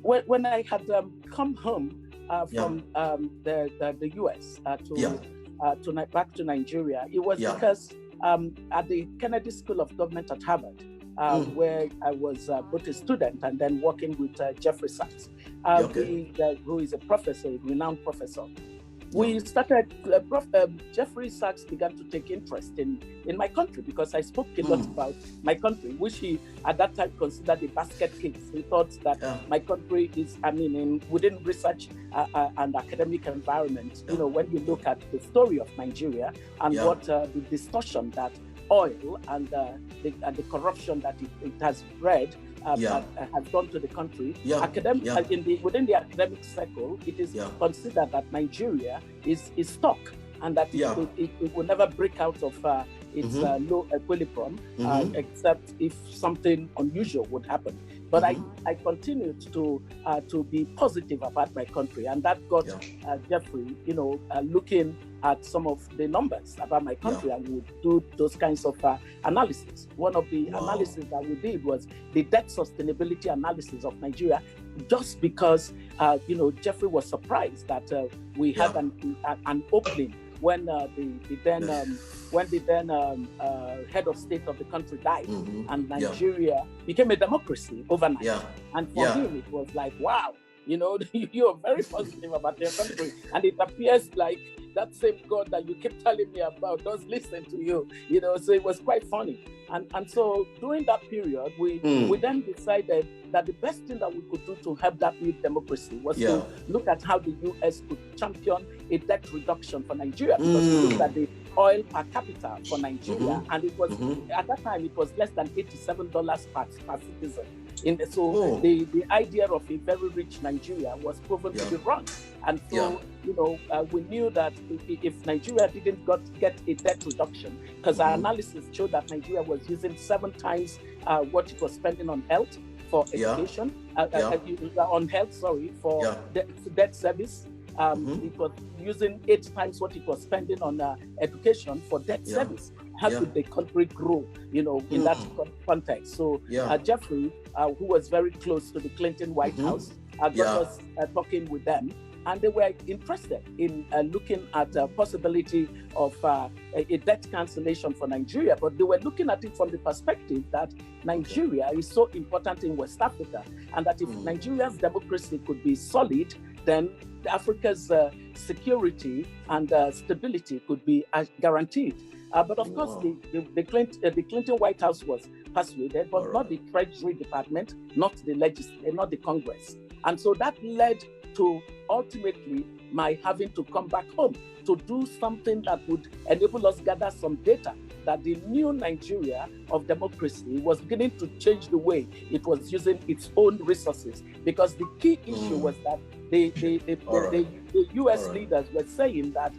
When I had come home from the US back to Nigeria, it was because at the Kennedy School of Government at Harvard, where I was both a student and then working with Jeffrey Sachs, who is a professor, a renowned professor. We started, Jeffrey Sachs began to take interest in my country because I spoke a lot about my country, which he at that time considered a basket case. He thought that my country is, within research and academic environment, when you look at the story of Nigeria and what the distortion that oil and the corruption that it has bred has gone to the country. Within the academic circle, it is considered that Nigeria is stuck and that it will never break out of its low equilibrium, except if something unusual would happen. But I continued to be positive about my country, and that got Jeffrey, looking at some of the numbers about my country, and we would do those kinds of analysis. One of the analysis that we did was the debt sustainability analysis of Nigeria, just because Jeffrey was surprised that we had an opening when the then head of state of the country died, and Nigeria became a democracy overnight. And for him, it was like, wow, you're very positive about your country, and it appears like that same God that you keep telling me about does listen to you. So it was quite funny. And so during that period, we then decided that the best thing that we could do to help that new democracy was to look at how the US could champion a debt reduction for Nigeria, because we looked at the oil per capita for Nigeria, and it was at that time it was less than $87 per citizen. The idea of a very rich Nigeria was proven to be wrong. And so, we knew that if Nigeria didn't get a debt reduction, because our analysis showed that Nigeria was using 7 times what it was spending on health for education, on health, for debt service. It was using 8 times what it was spending on education for debt service. How could the country grow, in that context? So Jeffrey, who was very close to the Clinton White House, got us talking with them, and they were interested in looking at the possibility of a debt cancellation for Nigeria, but they were looking at it from the perspective that Nigeria is so important in West Africa, and that if Nigeria's democracy could be solid, then Africa's security and stability could be guaranteed. But of course, the Clinton White House was persuaded, but not the Treasury Department, not the Congress. And so that led to ultimately my having to come back home to do something that would enable us gather some data that the new Nigeria of democracy was beginning to change the way it was using its own resources. Because the key issue was that the US leaders were saying that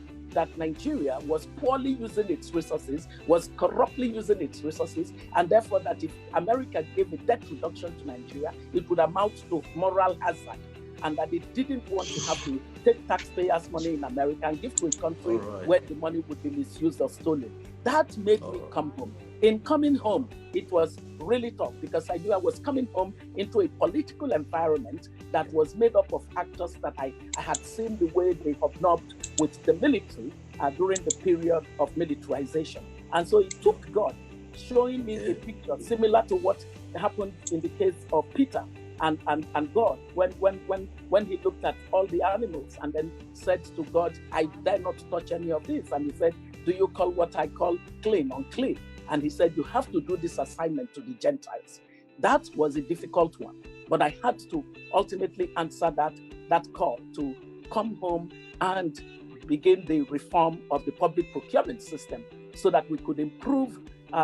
Nigeria was poorly using its resources, was corruptly using its resources, and therefore that if America gave a debt reduction to Nigeria, it would amount to moral hazard, and that they didn't want to have to take taxpayers' money in America and give to a country where the money would be misused or stolen. That made me come home. In coming home, it was really tough because I knew I was coming home into a political environment that was made up of actors that I had seen the way they hobnobbed with the military during the period of militarization. And so it took God showing me a picture similar to what happened in the case of Peter and God when he looked at all the animals and then said to God, I dare not touch any of these. And he said, do you call what I call clean unclean? And he said, you have to do this assignment to the Gentiles. That was a difficult one, but I had to ultimately answer that call to come home and begin the reform of the public procurement system so that we could improve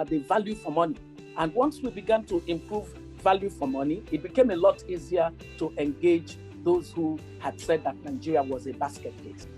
the value for money. And once we began to improve value for money, it became a lot easier to engage those who had said that Nigeria was a basket case.